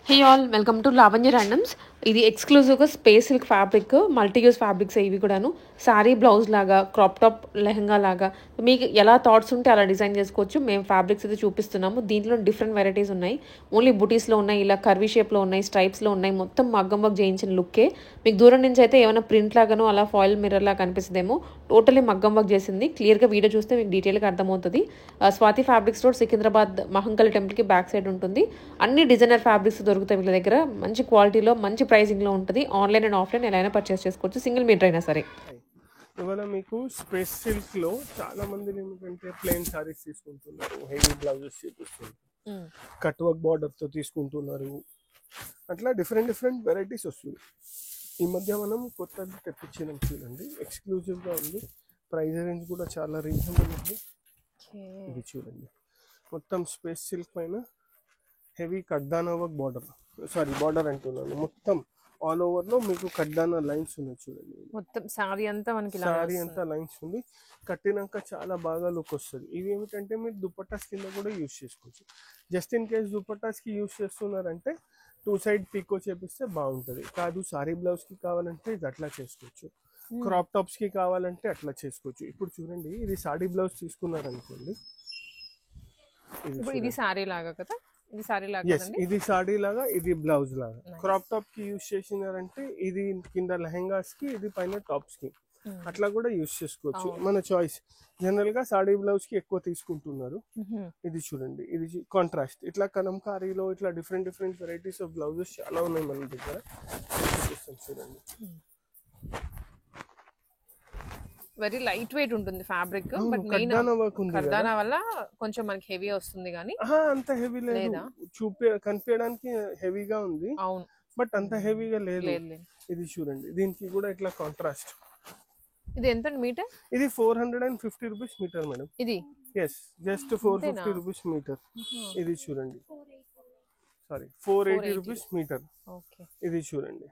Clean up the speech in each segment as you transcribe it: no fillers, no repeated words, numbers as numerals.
Hey all welcome to Lavanya randoms. ఇది ఎక్స్క్లూజివ్గా space silk fabric, multi use fabrics ఇవి కూడాను. సారీ బ్లౌజ్ లాగా, క్రాప్ టాప్ లెహంగా లాగా మీకు ఎలా థాట్స్ ఉంటే అలా డిజైన్ చేసుకోవచ్చు. మేము ఫ్యాబ్రిక్స్ అయితే చూపిస్తున్నాము. దీంట్లో డిఫరెంట్ వెరైటీస్ ఉన్నాయి. ఓన్లీ బుటీస్లో ఉన్నాయి, ఇలా కర్వీ షేప్లో ఉన్నాయి, స్ట్రైప్స్లో ఉన్నాయి. మొత్తం మగ్గం వర్క్ చేయించిన లుక్కే. మీకు దూరం నుంచి అయితే ఏమైనా ప్రింట్ లాగానో అలా ఫాయిల్ మిర్రర్ లాగా కనిపిస్తుందేమో. టోటలీ మగ్గం వర్క్ చేసింది. క్లియర్గా వీడియో చూస్తే మీకు డీటెయిల్గా అర్థమవుతుంది. స్వాతి ఫ్యాబ్రిక్ స్టోర్ సికింద్రాబాద్ మహంకాళి టెంపుల్కి బ్యాక్ సైడ్ ఉంటుంది. అన్ని డిజైనర్ ఫ్యాబ్రిక్స్ దొరుకుతాయి వీళ్ళ దగ్గర. మంచి క్వాలిటీలో మంచి ప్రైసింగ్లో ఉంటుంది. ఆన్లైన్ అండ్ ఆఫ్లైన్ ఎలా అయినా పర్చేస్ చేసుకోవచ్చు, సింగిల్ మీటర్ అయినా సరే. ఇవాళ మీకు స్పేస్ సిల్క్లో చాలా మంది ఏమిటంటే ప్లెయిన్ సారీస్ తీసుకుంటున్నారు, హెవీ బ్లౌజెస్ చూపిస్తున్నారు, కట్ వర్క్ బార్డర్తో తీసుకుంటున్నారు. అట్లా డిఫరెంట్ డిఫరెంట్ వెరైటీస్ వస్తుంది. ఈ మధ్య మనం కొత్తది తెప్పించినాం చూడండి, ఎక్స్క్లూజివ్గా ఉంది. ప్రైస్ రేంజ్ కూడా చాలా రీజనబుల్ ఉంది. ఇది చూడండి, మొత్తం స్పేస్ సిల్క్ పైన హెవీ కడ్దానా వర్క్ బార్డర్ అంటున్నాను. మొత్తం ఆల్ ఓవర్ లో మీకు కడ్దానా లైన్స్ ఉన్నాయి చూడండి. మొత్తం సారీ అంతా మనకి సారీ అంతా లైన్స్ ఉంది. కట్టినాక చాలా బాగా లుక్ వస్తుంది. ఇవి ఏమిటంటే మీరు దుపట్టాస్ కింద కూడా యూస్ చేసుకోవచ్చు. జస్ట్ ఇన్ కేస్ దుపట్టాస్ కి యూస్ చేస్తున్నారంటే 2 సైడ్ పీకో చేపిస్తే బాగుంటుంది. కాదు సారీ బ్లౌజ్ కి కావాలంటే ఇది అట్లా చేసుకోవచ్చు. క్రాప్ టాప్స్ కి కావాలంటే అట్లా చేసుకోవచ్చు. ఇప్పుడు చూడండి, ఇది సారీ బ్లౌజ్ తీసుకున్నారనుకోండి, ఇది సారీ లాగా కదా, ఇది సారీ లాగా. ఇది సాడీ లాగా, ఇది బ్లౌజ్ లాగా. క్రాప్ టాప్ కి యూస్ చేసినారంటే ఇది కింద లెహంగాస్ కి, ఇది పైన టాప్స్ కి అట్లా కూడా యూస్ చేసుకోవచ్చు. మన చాయిస్. జనరల్ గా సాడీ బ్లౌజ్ కి ఎక్కువ తీసుకుంటున్నారు. ఇది చూడండి, ఇది కాంట్రాస్ట్. ఇట్లా కలంకారీలో ఇట్లా different different varieties of blouses చాలా ఉన్నాయి మన దగ్గర. చూడండి, వెరీ లైట్ వెయిట్ ఉంటుంది ఫ్యాబ్రిక్. బట్ కర్దానా వల్ల కొంచెం మనకి హెవీ వస్తుంది, కానీ అంత హెవీ లేదు. కనిపించడానికి హెవీగా ఉంది, అవును, బట్ అంత హెవీగా లేదు. ఇది చూడండి, దీనికి కూడా ఇట్లా కాంట్రాస్ట్. ఇది ఎంత మీటర్? ఇది 450 రూపీస్ మీటర్ మేడం. ఇది ఎస్, జస్ట్ 450 రూపీస్ మీటర్. ఇది చూడండి, సారీ 480 రూపీస్ మీటర్. ఇది చూడండి,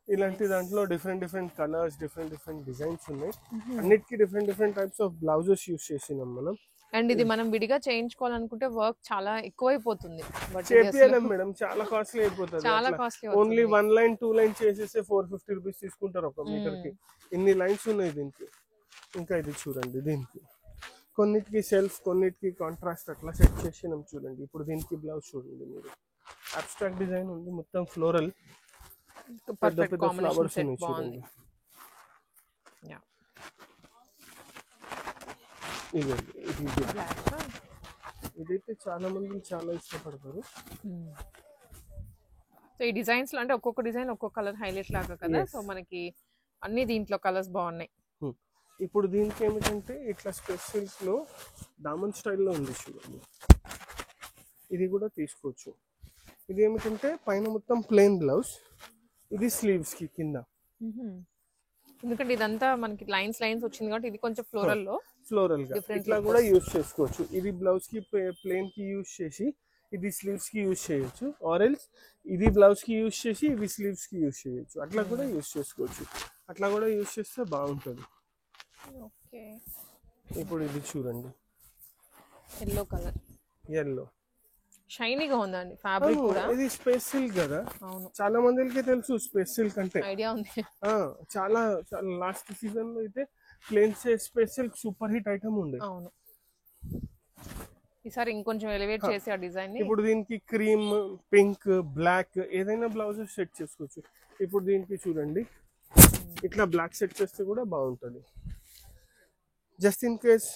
ఇలాంటి దాంట్లో different different colours, different different designs ఉన్నాయి. అన్నిటికీ different different types of blouses use చేసినాం మనం. అండ్ ఇది మనం విడిగా చేయించుకోవాలనుకుంటే వర్క్ చాలా ఎక్కువైపోతుంది. చేపియలేం మేడం, చాలా కాస్ట్లీ అయిపోతుంది. ఓన్లీ 1 లైన్ 2 లైన్ చేసేస్తే 450 రూపీస్ తీసుకుంటారు ఒక మీటర్ కి. ఇన్ని లైన్స్ ఉన్నాయి దీనికి. ఇంకా ఇది చూడండి, దీనికి కొన్నిటికి సెల్ఫ్, కొన్నిటికి కాంట్రాస్ట్ అట్లా సెట్ చేసినాం చూడండి. ఇప్పుడు దీనికి బ్లౌజ్ చూడండి మీరు, అబ్స్ట్రాక్ట్ డిజైన్ ఉంది, మొత్తం ఫ్లోరల్, పెద్ద పెద్ద ఫ్లవర్స్ ఉన్నాయి చూడండి. ఇదైతే చాలా మంది చాలా ఇష్టపడతారు. సో ఈ డిజైన్స్ లో అంటే ఒక్కొక్క డిజైన్ ఒక్కొక్క కలర్ హైలైట్ లాగా కదా. సో మనకి అన్ని దీంట్లో కలర్స్ బాగున్నాయి. ఇప్పుడు దీనికి ఏమిటంటే ఇట్లా స్పెషల్స్ లో దామన్ స్టైల్లో ఉంది చూడండి, ఇది కూడా తీసుకోవచ్చు. ఇది ఏమిటంటే పైన మొత్తం ప్లెయిన్ బ్లౌజ్, ఇది స్లీవ్స్ కి కింద. ఎందుకంటే ఇదంతా మనకి లైన్స్ వచ్చింది కాబట్టి ఇది కొంచెం ఫ్లోరల్ గా ఇట్లా కూడా యూస్ చేసుకోవచ్చు. ఇది బ్లౌజ్ కి ప్లెయిన్ కి యూస్ చేసి ఇది స్లీవ్స్ కి యూస్ చేయొచ్చు, ఆరెల్స్ ఇది బ్లౌజ్ కి యూస్ చేసి ఇది స్లీవ్స్ కి యూస్ చేయొచ్చు. అట్లా కూడా యూస్ చేసుకోవచ్చు. అట్లా కూడా యూస్ చేస్తే బాగుంటుంది. ఇప్పుడు ఇది చూడండి, ఎల్లో కలర్, ఎల్లో షైనీగా ఉందండి ఫ్యాబ్రిక్ కూడా. ఇది స్పేస్ సిల్క్ కదా, చాలా మందికి తెలుసు స్పేస్ సిల్క్ అంటే, ఐడియా ఉంది. చాలా లాస్ట్ సీజన్ లో అయితే plain space silk super hit item ఉండే. అవును, ఈసారి ఇంకొంచెం ఎలివేట్ చేసి ఆ డిజైన్. ఇప్పుడు దీనికి క్రీమ్, పింక్, బ్లాక్ ఏదైనా బ్లౌజెస్ సెట్ చేసుకోవచ్చు. ఇప్పుడు దీనికి చూడండి, ఇట్లా బ్లాక్ సెట్ చేస్తే కూడా బాగుంటుంది. Just in case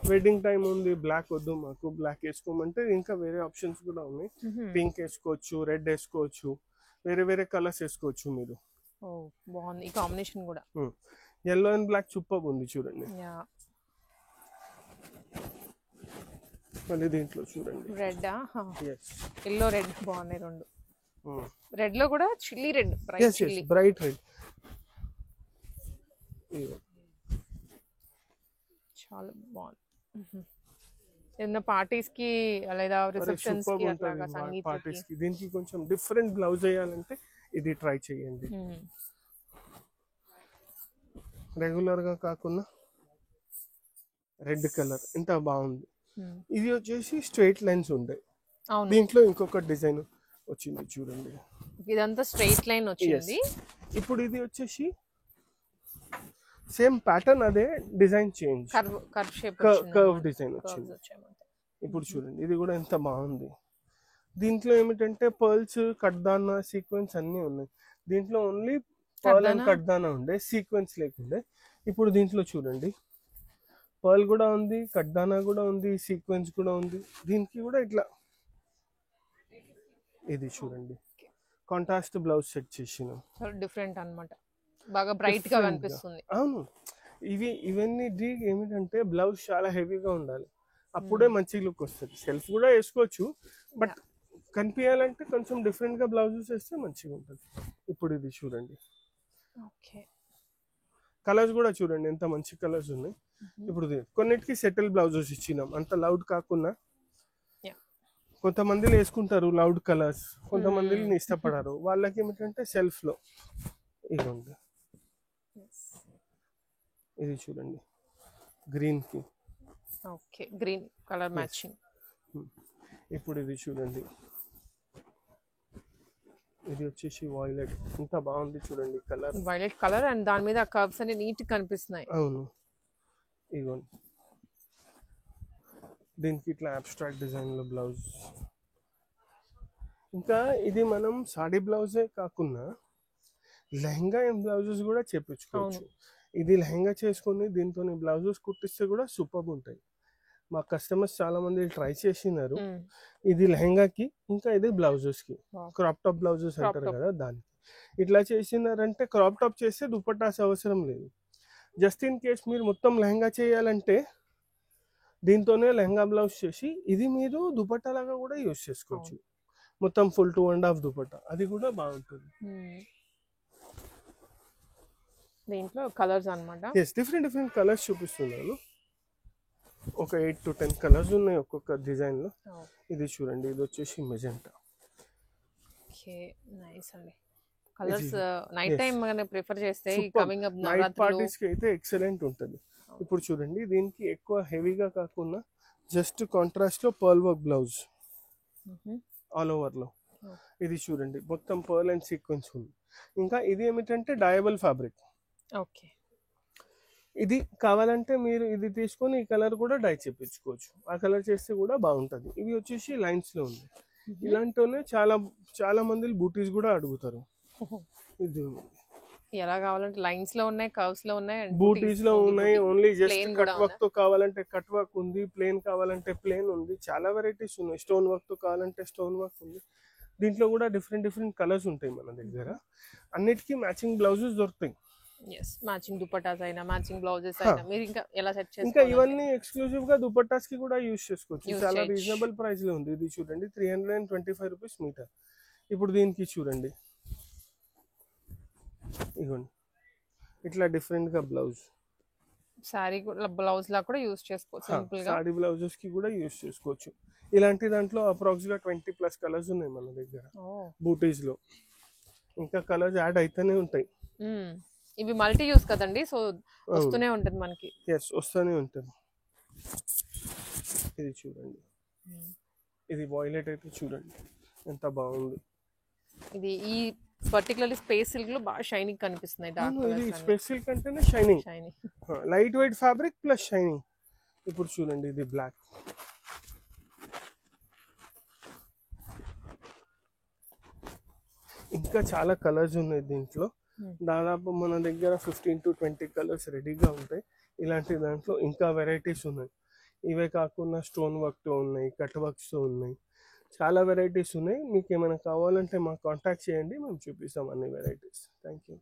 wedding time ఉంది, బ్లాక్ వద్దు మాకు, బ్లాక్ వేసుకోమంటే ఇంకా వేరే ఆప్షన్స్ కూడా ఉన్నాయి. పింక్ వేసుకోవచ్చు, రెడ్ వేసుకోవచ్చు, వేరే వేరే కలర్స్ వేసుకోవచ్చు మీరు. బాగుంది ఈ కాంబినేషన్ కూడా. ఎల్లో అండ్ బ్లాక్ సూపర్ ఉంది చూడండి. మళ్ళీ దీంట్లో చూడండి, రెడ్, ఎల్లో రెడ్ బాగున్నాయి రెండు. రెడ్ లో కూడా చిల్లీ రెడ్, బ్రైట్ రెడ్, చాలా బాగుంది. ఏదైనా పార్టీస్ కి లేదా రిసెప్షన్స్ కి అట్లాగా సంగీతానికి దీనికి కొంచెం డిఫరెంట్ బ్లౌజ్ వేయాలంటే ఇది ట్రై చేయండి. రెగ్యులర్ గా కాకుండా రెడ్ కలర్ ఎంత బాగుంది. ఇది వచ్చేసి స్ట్రైట్ లైన్స్ ఉంటాయి. అవును. దీంట్లో ఇంకొక డిజైన్ వచ్చింది చూడండి. ఇదంతా స్ట్రైట్ లైన్ Yes. వచ్చింది. ఇప్పుడు ఇది వచ్చేసి సేమ్ ప్యాటర్న్, అదే design change, curve shape curve design వచ్చింది. ఇప్పుడు చూడండి ఇది కూడా ఎంత బాగుంది. దీంట్లో ఏమిటంటే పర్ల్స్, కడ్దానా, సీక్వెన్స్ అన్నీ ఉన్నాయి. దీంట్లో ఓన్లీ పర్ల్ అండ్ కడ్దానా ఉండే, సీక్వెన్స్ లేకుండే. ఇప్పుడు దీంట్లో చూడండి పర్ల్ కూడా ఉంది, కడ్దానా కూడా ఉంది, సీక్వెన్స్ కూడా ఉంది. దీనికి కూడా ఇట్లా ఇది చూడండి కాంట్రాస్ట్ బ్లౌజ్ సెట్ చేసినాం. డిఫరెంట్ అన్నమాట, బాగా బ్రైట్ గా కనిపిస్తుంది. అవును, ఇవన్నీ ఏమిటంటే బ్లౌజ్ చాలా హెవీగా ఉండాలి, అప్పుడే మంచి లుక్ వస్తుంది. సెల్ఫ్ కూడా వేసుకోవచ్చు, బట్ కనిపించాలంటే కొంచెం డిఫరెంట్ గా బ్లౌజెస్ వేస్తే మంచిగా ఉంటుంది. ఇప్పుడు ఇది చూడండి, ఓకే, కలర్స్ కూడా చూడండి ఎంత మంచి కలర్స్ ఉన్నాయి. ఇప్పుడు కొన్నిటికి సెటిల్ బ్లౌజెస్ ఇచ్చినాం, అంత లౌడ్ కాకుండా. కొంతమంది వేసుకుంటారు లౌడ్ కలర్స్, కొంతమందిని ఇష్టపడారు, వాళ్ళకి ఏమిటంటే సెల్ఫ్ లో ఇదిగోండి. ఇది చూడండి గ్రీన్ కి, ఓకే, గ్రీన్ కలర్ మ్యాచింగ్. ఇప్పుడు ఇది చూడండి, ఇది వచ్చేసి వైలెట్, ఎంత బాగుంది చూడండి కలర్, వైలెట్ కలర్ అండ్ దాని మీద కర్వ్స్ అన్ని నీట్ కనిపిస్తున్నాయి. అవును, ఇదిగోండి దీనికి ఇట్లా అబ్స్ట్రాక్ట్ డిజైన్ లో బ్లౌజ్. ఇంకా ఇది మనం సాడీ బ్లౌజే కాకుండా లెహంగా బ్లౌజెస్ కూడా చేపించుకోవచ్చు. ఇది లెహంగా చేసుకొని దీంతో బ్లౌజెస్ కుట్టిస్తే కూడా సూపర్ ఉంటాయి. మా కస్టమర్స్ చాలా మంది ట్రై చేసినారు. ఇది లెహంగాకి, ఇంకా ఇది బ్లౌజెస్ కి, క్రాప్ టాప్ బ్లౌజెస్ అంటారు కదా దానికి. ఇట్లా చేసినారంటే క్రాప్ టాప్ చేస్తే దుపట్టాస్ అవసరం లేదు. జస్ట్ ఇన్ కేస్ మీరు మొత్తం లెహంగా చేయాలంటే దీంతోనే లెహంగా బ్లౌజ్ చేసి ఇది మీరు దుపట్టా లాగా కూడా యూజ్ చేసుకోవచ్చు. మొత్తం ఫుల్ 2.5 దుపట్టా, అది కూడా బాగుంటుంది. దీంట్లో కలర్స్ అన్నమాట. డిఫరెంట్ కలర్స్ చూపిస్తున్నాను. ఒక 8 to 10 కలర్స్ ఉన్నాయి ఒక్కొక్క డిజైన్ లో. ఇది చూడండి, ఇది వచ్చేసి మెజెంటా. ఓకే, నైస్ అండి. కలర్స్ నైట్ టైం మనం ప్రిఫర్ చేస్తే కమింగ్ అప్ నైట్ పార్టీస్ కి అయితే ఎక్సలెంట్ ఉంటుంది. ఇప్పుడు చూడండి దీనికి ఎక్కువ హెవీగా కాకుండా జస్ట్ కాంట్రాస్ట్ లో pearl work blouse all over లో. ఇది చూడండి మొత్తం పర్ల్ అండ్ సీక్వెన్స్ ఉంది. ఇంకా ఇది ఏమిటంటే డయబుల్ ఫ్యాబ్రిక్. ఓకే, ఇది కావాలంటే మీరు ఇది తీసుకొని ఈ కలర్ కూడా డై చేపించుకోవచ్చు, ఆ కలర్ చేస్తే కూడా బాగుంటుంది. ఇవి వచ్చేసి లైన్స్ లో ఉంది. ఇలాంటినే చాలా మంది బూటీస్ కూడా అడుగుతారు. ఇది ఎలా కావాలంటే లైన్స్ లో ఉన్నాయి, కర్వ్స్ లో ఉన్నాయి, బూటీస్ లో ఉన్నాయి. ఓన్లీ జస్ట్ కట్ వర్క్ తో కావాలంటే కట్ వర్క్ ఉంది, ప్లేన్ కావాలంటే ప్లేన్ ఉంది, చాలా వెరైటీస్ ఉన్నాయి. స్టోన్ వర్క్ తో కావాలంటే స్టోన్ వర్క్ ఉంది. దీంట్లో కూడా డిఫరెంట్ కలర్స్ ఉంటాయి మన దగ్గర. అన్నిటికీ మ్యాచింగ్ బ్లౌజెస్ దొరుకుతాయి. మ్యాచింగ్ దుపట్టాస్ అయినా మ్యాచింగ్ బ్లౌజెస్ అయినా మీరు ఇంకా ఎలా సెట్ చేసుకోవాలి. ఇంకా ఇవన్నీ ఎక్స్క్లూజివ్ గా దుపట్టాస్ కి కూడా యూజ్ చేసుకోవచ్చు. చాలా రీజనబుల్ ప్రైస్ లో ఉంది. ఇది చూడండి 325 రూపీస్ మీటర్. ఇప్పుడు దీనికి చూడండి ఇగోండి ఇట్లా డిఫరెంట్ గా బ్లౌజ్, సారీ బ్లౌజ్ లా కూడా యూజ్ చేసుకోవచ్చు. సింపుల్ గా సారీ బ్లౌజెస్ కి కూడా యూజ్ చేసుకోవచ్చు. ఇలాంటి దాంట్లో అప్రాక్స్ గా 20+ కలర్స్ ఉన్నాయి మన దగ్గర బూటీస్ లో. ఇంకా కలర్స్ యాడ్ అయితేనే ఉంటాయి. ఇవి మల్టీ యూస్ కదండి, సో వస్తూనే ఉంటుంది మనకి. వస్తూనే ఉంటుంది. ఇది చూడండి, ఇది వాయిలెట్ అయితే చూడండి ఎంత బాగుంది. ఇది ఈ పర్టికులర్లీ స్పేస్ సిల్క్ లో బాగా షైనింగ్ కనిపిస్తున్నాయి. డార్క్ ఇది స్పేస్ సిల్క్ అంటేనే shining, light weight fabric plus shining. ఇప్పుడు చూడండి ఇది బ్లాక్. ఇంకా చాలా కలర్స్ ఉన్నాయి దీంట్లో. దాదాపు మన దగ్గర 15 to 20 కలర్స్ రెడీగా ఉంటాయి. ఇలాంటి దాంట్లో ఇంకా వెరైటీస్ ఉన్నాయి. ఇవే కాకుండా స్టోన్ వర్క్తో ఉన్నాయి, కట్ వర్క్స్తో ఉన్నాయి, చాలా వెరైటీస్ ఉన్నాయి. మీకు ఏమైనా కావాలంటే మాకు కాంటాక్ట్ చేయండి, మేము చూపిస్తాం అన్ని వెరైటీస్. Thank you.